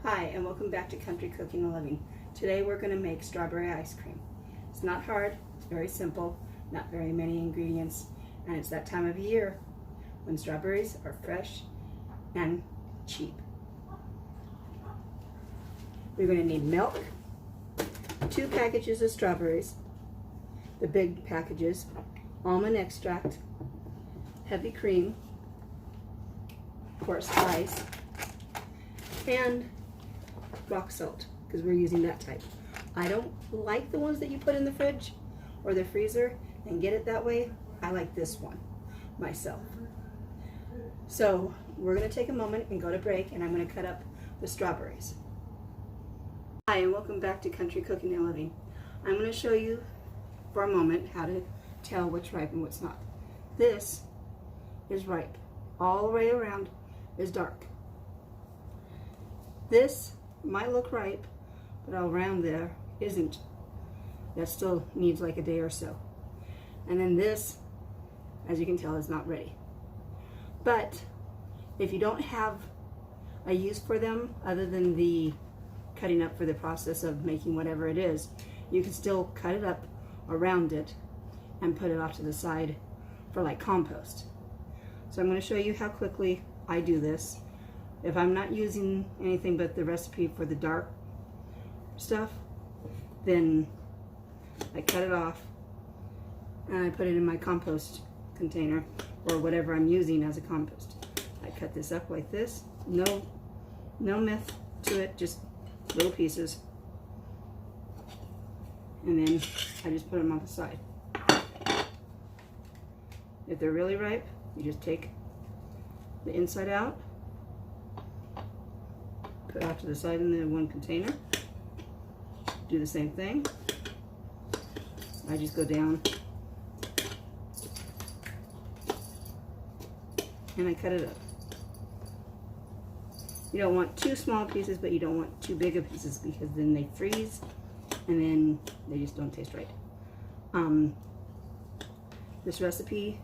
Hi, and welcome back to Country Cooking and Living. Today we're going to make strawberry ice cream. It's not hard, it's very simple, not very many ingredients, and it's that time of year when strawberries are fresh and cheap. We're going to need milk, 2 packages of strawberries, the big packages, almond extract, heavy cream, of course ice, and rock salt, because we're using that type. I don't like the ones that you put in the fridge or the freezer and get it that way. I like this one myself. So we're going to take a moment and go to break, and I'm going to cut up the strawberries. Hi, and welcome back to Country Cooking and Living. I'm going to show you for a moment how to tell what's ripe and what's not. This is ripe. All the way around is dark. This might look ripe, but all around there isn't. That still needs like a day or so. And then this, as you can tell, is not ready. But if you don't have a use for them other than the cutting up for the process of making whatever it is, you can still cut it up around it and put it off to the side for like compost. So I'm going to show you how quickly I do this. If I'm not using anything but the recipe for the dark stuff, then I cut it off and I put it in my compost container or whatever I'm using as a compost. I cut this up like this. No myth to it, just little pieces. And then I just put them on the side. If they're really ripe, you just take the inside out, put it off to the side in the one container. Do the same thing. I just go down and I cut it up. You don't want too small pieces, but you don't want too big of pieces because then they freeze and then they just don't taste right. This recipe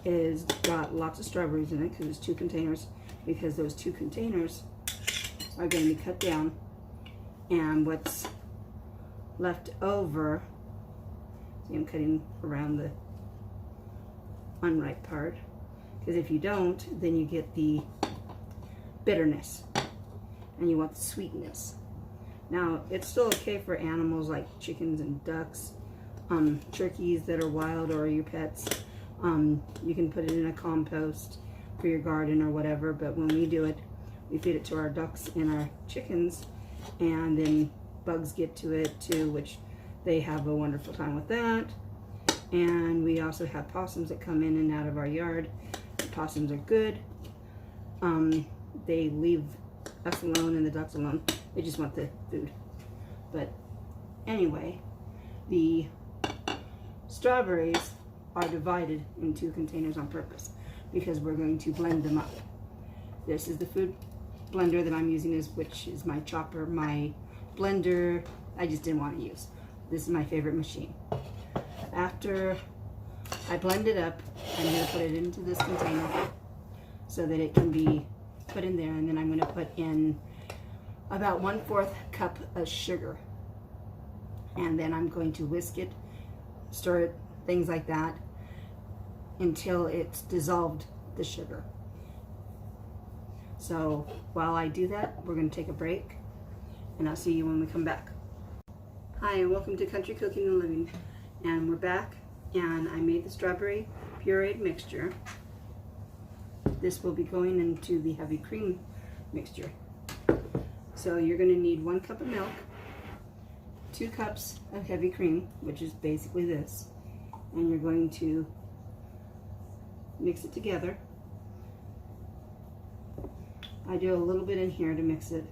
is got lots of strawberries in it because it's 2 containers, because those 2 containers are going to be cut down, and what's left over, see I'm cutting around the unripe part, because if you don't, then you get the bitterness and you want the sweetness. Now it's still okay for animals like chickens and ducks, turkeys that are wild or your pets. You can put it in a compost for your garden or whatever, but when we do it, we feed it to our ducks and our chickens, and then bugs get to it too, which they have a wonderful time with that. And we also have possums that come in and out of our yard. The possums are good. They leave us alone and the ducks alone. They just want the food. But anyway, the strawberries are divided in 2 containers on purpose because we're going to blend them up. This is the food blender that I'm using, which is my chopper, my blender. I just didn't want to use. This is my favorite machine. After I blend it up, I'm going to put it into this container so that it can be put in there, and then I'm going to put in about 1/4 cup of sugar, and then I'm going to whisk it, stir it, things like that, until it's dissolved the sugar. So while I do that, we're going to take a break, and I'll see you when we come back. Hi, and welcome to Country Cooking and Living. And we're back, and I made the strawberry pureed mixture. This will be going into the heavy cream mixture. So you're going to need 1 cup of milk, 2 cups of heavy cream, which is basically this, and you're going to mix it together. I do a little bit in here to mix it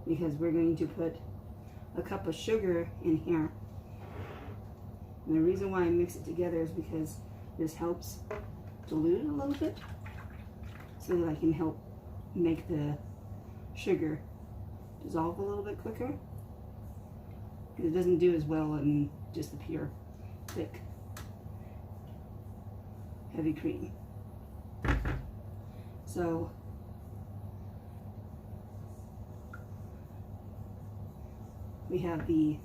because we're going to put a cup of sugar in here. And the reason why I mix it together is because this helps dilute it a little bit so that I can help make the sugar dissolve a little bit quicker. Because it doesn't do as well in just the pure, thick, heavy cream. So we have the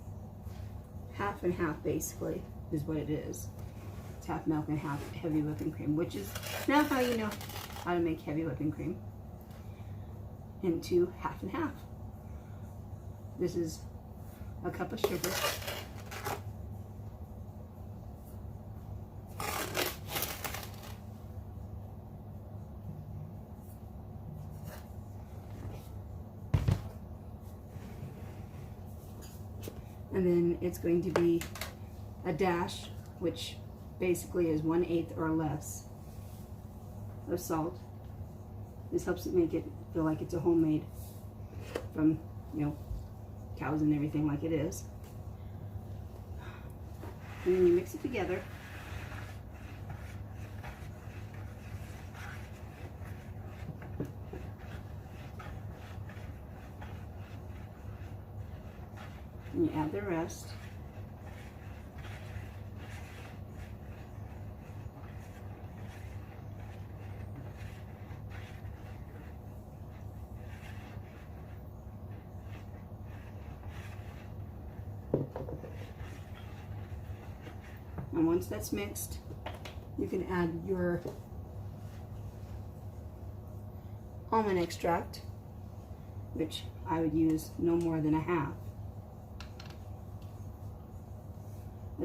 half and half, basically, is what it is. It's half milk and half heavy whipping cream, which is now how you know how to make heavy whipping cream into half and half. This is a cup of sugar. And then it's going to be a dash, which basically is 1/8 or less of salt. This helps it make it feel like it's a homemade from, you know, cows and everything like it is. And then you mix it together. And you add the rest. And once that's mixed, you can add your almond extract, which I would use no more than a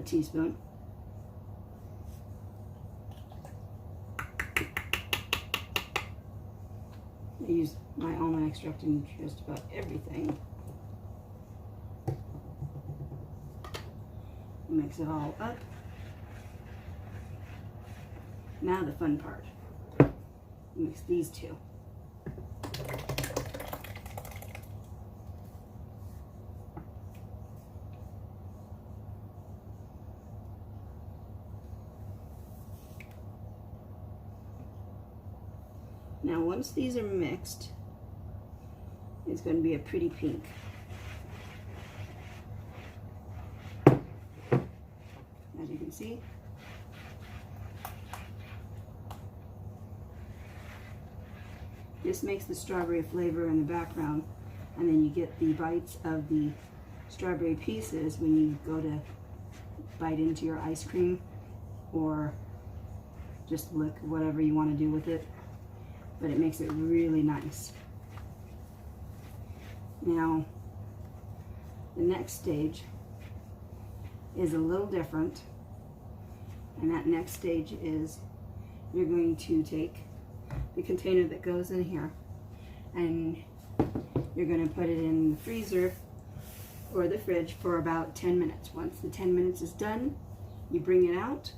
teaspoon. I use my almond extract in just about everything. Mix it all up. Now the fun part. Mix these two. Now once these are mixed, it's going to be a pretty pink. As you can see. This makes the strawberry flavor in the background, and then you get the bites of the strawberry pieces when you go to bite into your ice cream or just lick whatever you want to do with it. But it makes it really nice. Now, the next stage is a little different, and that next stage is you're going to take the container that goes in here and you're going to put it in the freezer or the fridge for about 10 minutes. Once the 10 minutes is done, you bring it out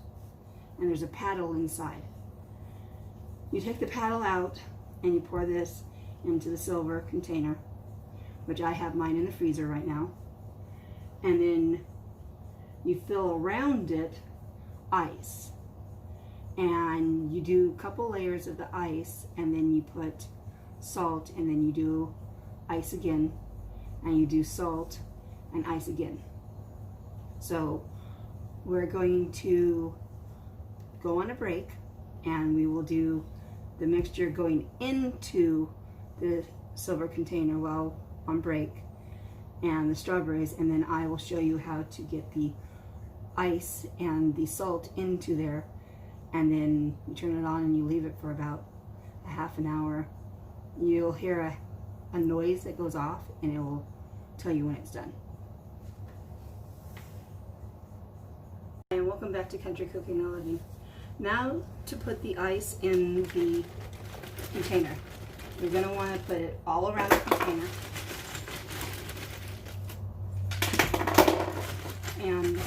and there's a paddle inside. You take the paddle out and you pour this into the silver container, which I have mine in the freezer right now, and then you fill around it ice, and you do a couple layers of the ice, and then you put salt, and then you do ice again, and you do salt and ice again. So we're going to go on a break, and we will do the mixture going into the silver container while on break, and the strawberries, and then I will show you how to get the ice and the salt into there, and then you turn it on and you leave it for about a half an hour. You'll hear a noise that goes off, and it will tell you when it's done. And welcome back to Country Cooking and Living. Now to put the ice in the container. You're going to want to put it all around the container. And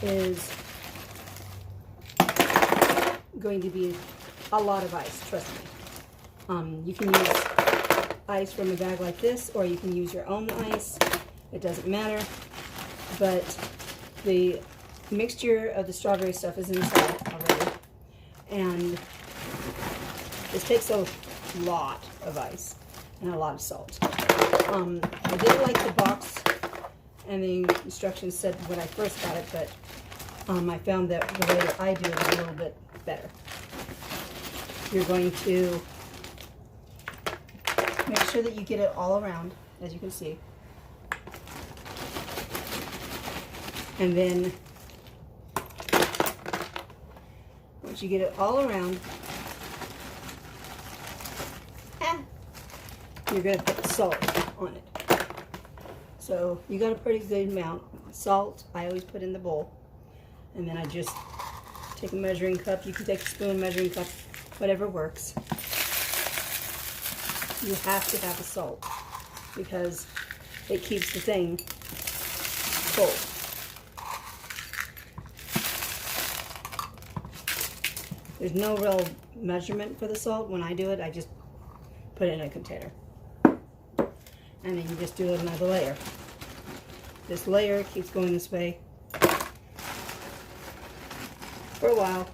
this is going to be a lot of ice, trust me. You can use ice from a bag like this, or you can use your own ice. It doesn't matter. But the mixture of the strawberry stuff is inside already. And this takes a lot of ice and a lot of salt. I didn't like the box and the instructions said when I first got it, but I found that the way that I do it is a little bit better. You're going to mix sure that you get it all around, as you can see. And then once you get it all around, you're going to put salt on it. So you got a pretty good amount. Salt, I always put in the bowl. And then I just take a measuring cup. You can take a spoon, measuring cup, whatever works. You have to have the salt because it keeps the thing cold. There's no real measurement for the salt. When I do it, I just put it in a container. And then you just do another layer. This layer keeps going this way for a while.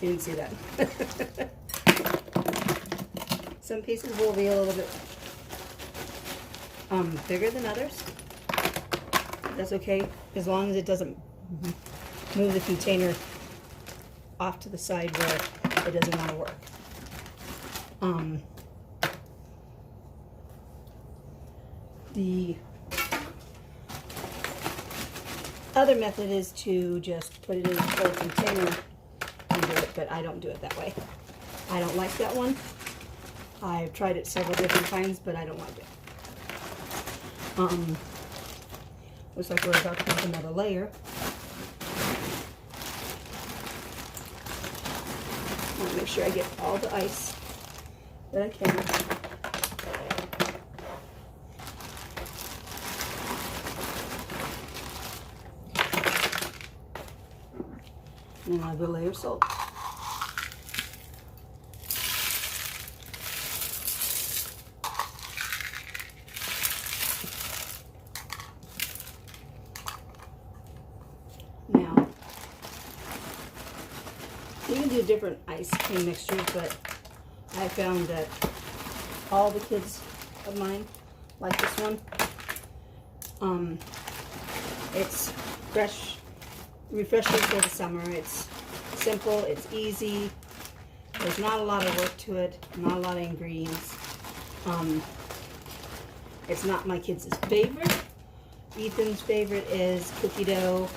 You didn't see that. Some pieces will be a little bit bigger than others. That's okay, as long as it doesn't move the container off to the side where it doesn't want to work. The other method is to just put it in a full container and do it, but I don't do it that way. I don't like that one. I've tried it several different times, but I don't like it. Looks like we're about to make another layer. I want to make sure I get all the ice that I can. And another layer of salt. Now, you can do different ice cream mixtures, but I found that all the kids of mine like this one. It's fresh, refreshing for the summer. It's simple, it's easy. There's not a lot of work to it, not a lot of ingredients. It's not my kids' favorite. Ethan's favorite is cookie dough.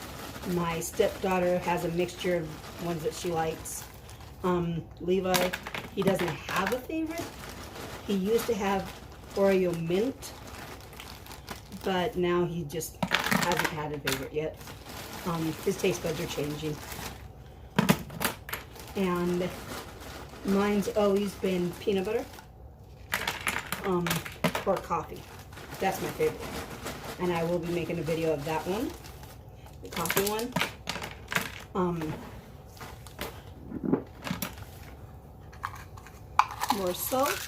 My stepdaughter has a mixture of ones that she likes. Levi, he doesn't have a favorite. He used to have Oreo mint, but now he just hasn't had a favorite yet. His taste buds are changing. And mine's always been peanut butter or coffee. That's my favorite. And I will be making a video of that one, the coffee one. More salt.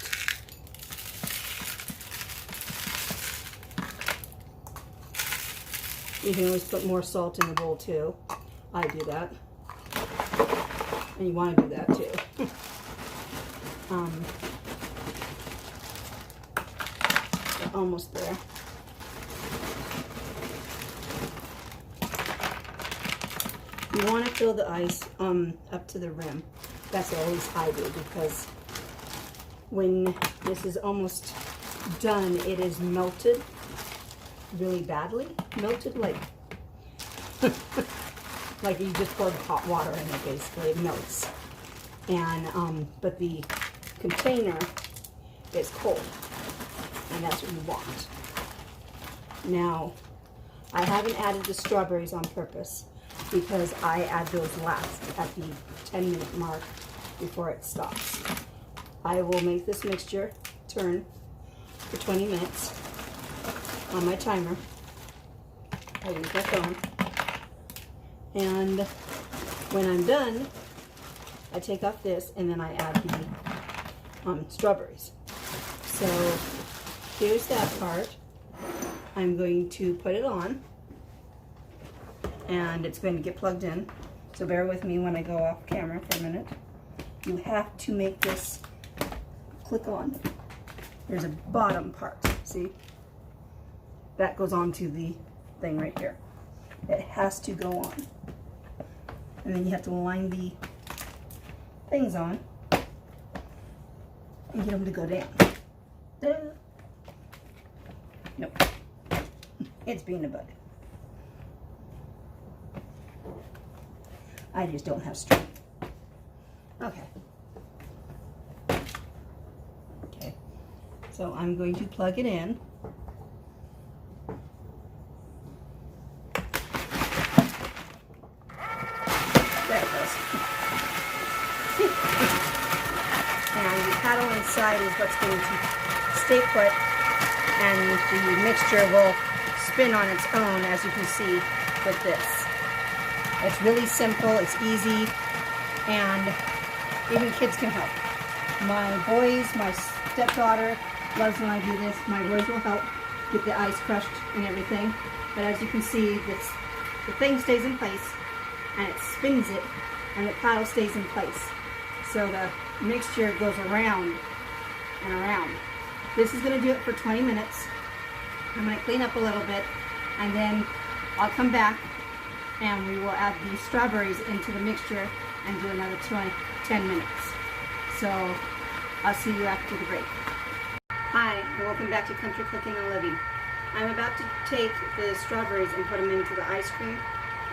You can always put more salt in the bowl too. I do that. And you want to do that too. Almost there. You want to fill the ice up to the rim. That's what at least I do, because when this is almost done, it is melted really badly. Melted like like you just poured hot water in it, basically. It melts. And but the container is cold, and that's what you want. Now, I haven't added the strawberries on purpose because I add those last at the 10-minute mark before it stops. I will make this mixture turn for 20 minutes on my timer. I use my phone. And when I'm done, I take off this and then I add the strawberries. So here's that part. I'm going to put it on, and it's going to get plugged in. So bear with me when I go off camera for a minute. You have to make this click on. There's a bottom part, see? That goes onto the thing right here. It has to go on. And then you have to line the things on and get them to go down. Nope. It's peanut butter. I just don't have strength. Okay. Okay. So I'm going to plug it in. There it goes. And the paddle inside is what's going to stay put, and the mixture will spin on its own, as you can see with this. It's really simple, it's easy, and even kids can help. My boys, my stepdaughter loves when I do this. My boys will help get the ice crushed and everything. But as you can see, the thing stays in place, and it spins it, and the paddle stays in place. So the mixture goes around and around. This is going to do it for 20 minutes. I'm going to clean up a little bit, and then I'll come back and we will add the strawberries into the mixture and do another 10 minutes. So I'll see you after the break. Hi, and welcome back to Country Cooking and Living. I'm about to take the strawberries and put them into the ice cream.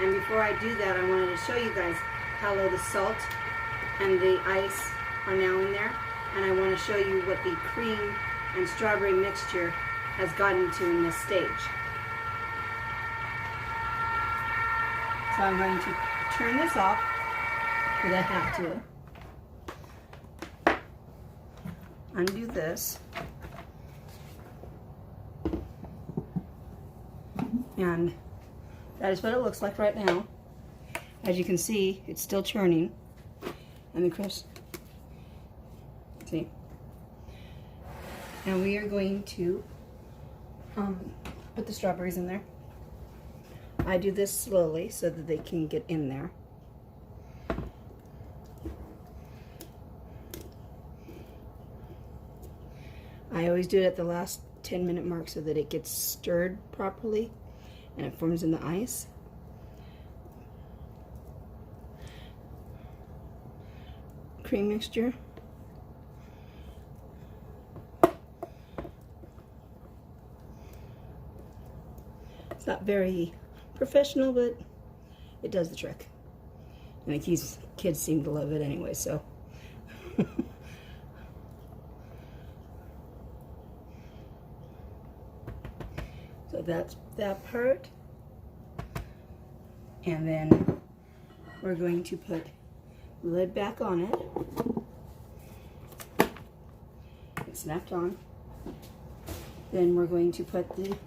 And before I do that, I wanted to show you guys how low the salt and the ice are now in there. And I want to show you what the cream and strawberry mixture has gotten to in this stage. So I'm going to turn this off, because I have to. Undo this. And that is what it looks like right now. As you can see, it's still churning. And the crisp. See? Now we are going to put the strawberries in there. I do this slowly so that they can get in there. I always do it at the last 10-minute mark so that it gets stirred properly and it forms in the ice. Cream mixture. It's not very professional, but it does the trick. And the kids seem to love it anyway, so. So that's that part. And then we're going to put the lid back on it. It's snapped on. Then we're going to put the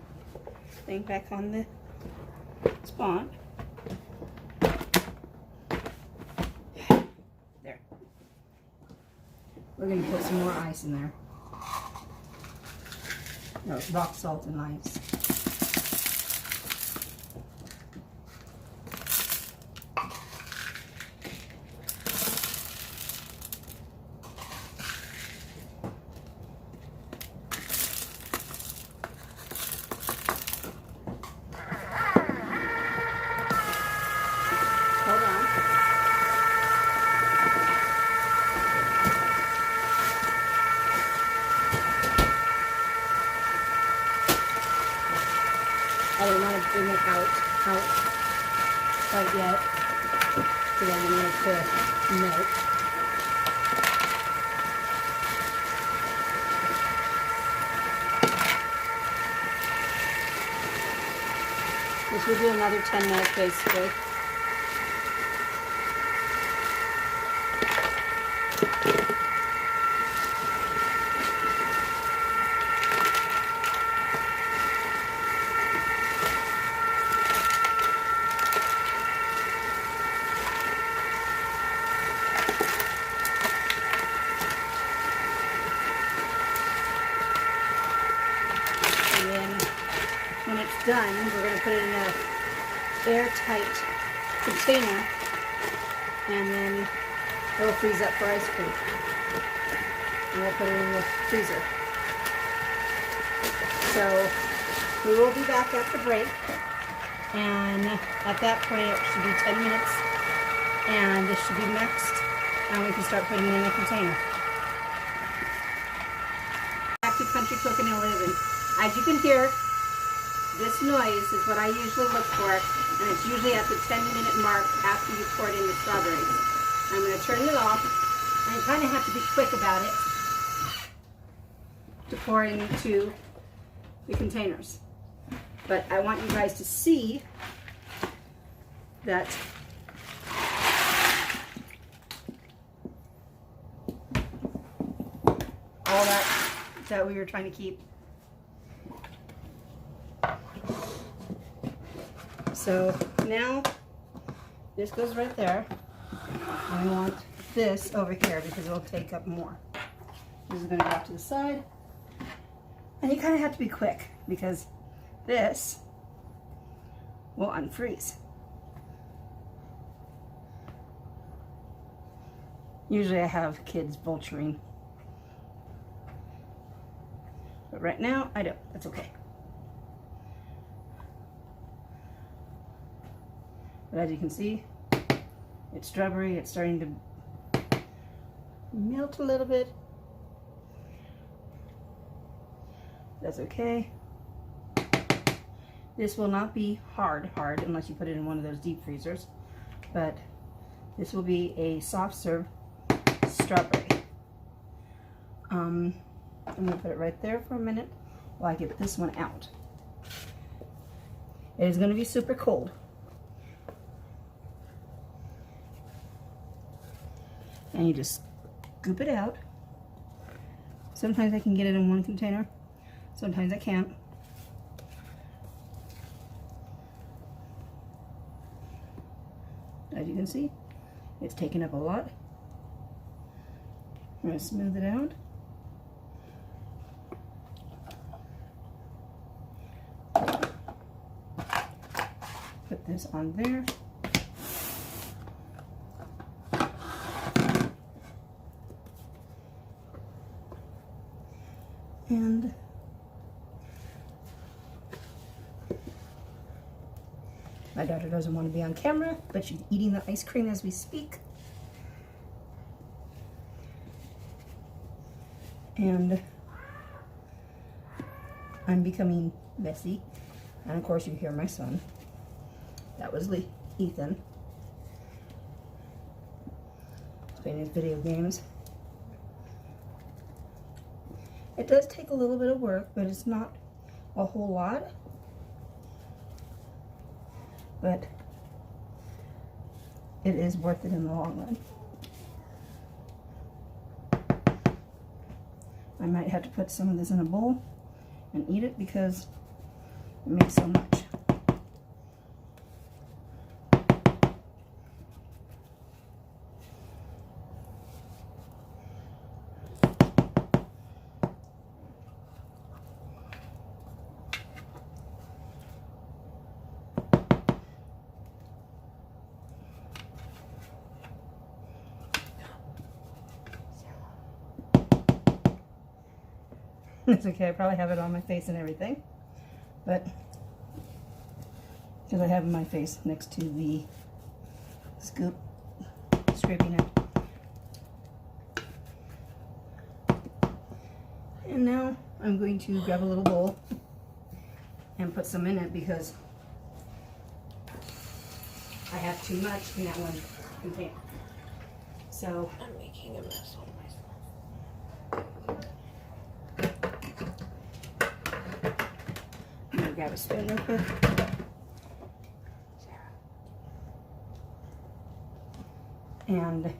thing back on the spot. There. We're going to put some more ice in there. No, rock salt and ice. I don't want to bring it out quite yet, because I want it to melt. This will do another 10 minutes basically. When it's done, we're going to put it in an airtight container, and then it'll freeze up for ice cream. And we'll put it in the freezer. So we will be back at the break, and at that point it should be 10 minutes, And this should be mixed, and we can start putting it in a container. Back to Country Cooking and Living. As you can hear, this noise is what I usually look for, and it's usually at the 10-minute mark after you pour it in the strawberries. I'm going to turn it off, and you kind of have to be quick about it to pour into the containers. But I want you guys to see that all that we were trying to keep. So now this goes right there, and we want this over here because it'll take up more. This is going to go off to the side, and you kind of have to be quick because this will unfreeze. Usually I have kids vulturing, but right now I don't. That's okay. But as you can see, it's strawberry. It's starting to melt a little bit. That's okay. This will not be hard unless you put it in one of those deep freezers, but this will be a soft serve strawberry. I'm going to put it right there for a minute while I get this one out. It is going to be super cold. And you just scoop it out. Sometimes I can get it in one container, sometimes I can't. As you can see, it's taken up a lot. I'm going to smooth it out. Put this on there. And my daughter doesn't want to be on camera, but she's eating the ice cream as we speak. And I'm becoming messy. And of course you hear my son. That was Ethan. He's playing his video games. It does take a little bit of work, but it's not a whole lot. But it is worth it in the long run. I might have to put some of this in a bowl and eat it because it makes so much. It's okay, I probably have it on my face and everything, but because I have my face next to the scoop, scraping it. And now I'm going to grab a little bowl and put some in it because I have too much in that one container. So I'm making a mess of myself. Grab a spoon real quick. And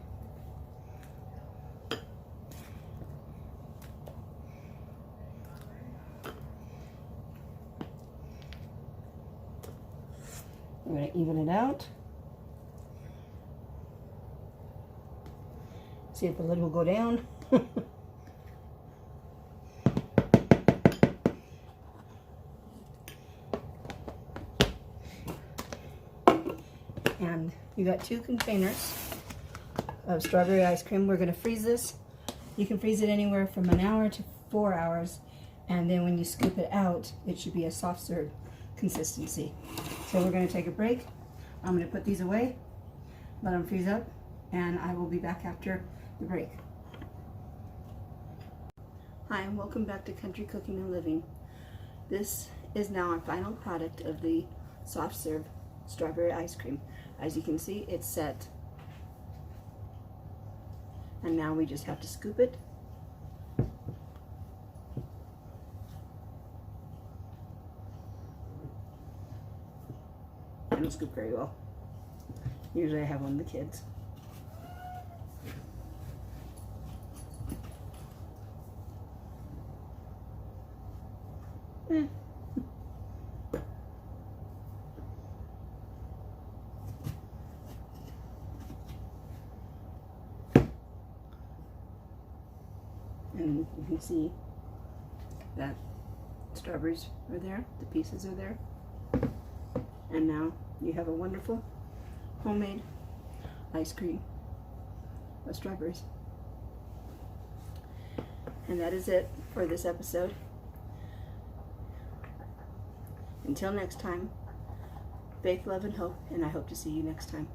I'm going to even it out. See if the lid will go down. And you got 2 containers of strawberry ice cream. We're going to freeze this. You can freeze it anywhere from an hour to 4 hours, and then when you scoop it out, it should be a soft serve consistency. So we're going to take a break. I'm going to put these away, let them freeze up, and I will be back after the break. Hi, and welcome back to Country Cooking and Living. This is now our final product of the soft serve strawberry ice cream. As you can see, it's set. And now we just have to scoop it. I don't scoop very well. Usually I have one of the kids. And you can see that strawberries are there, the pieces are there. And now you have a wonderful homemade ice cream of strawberries. And that is it for this episode. Until next time, faith, love, and hope, and I hope to see you next time.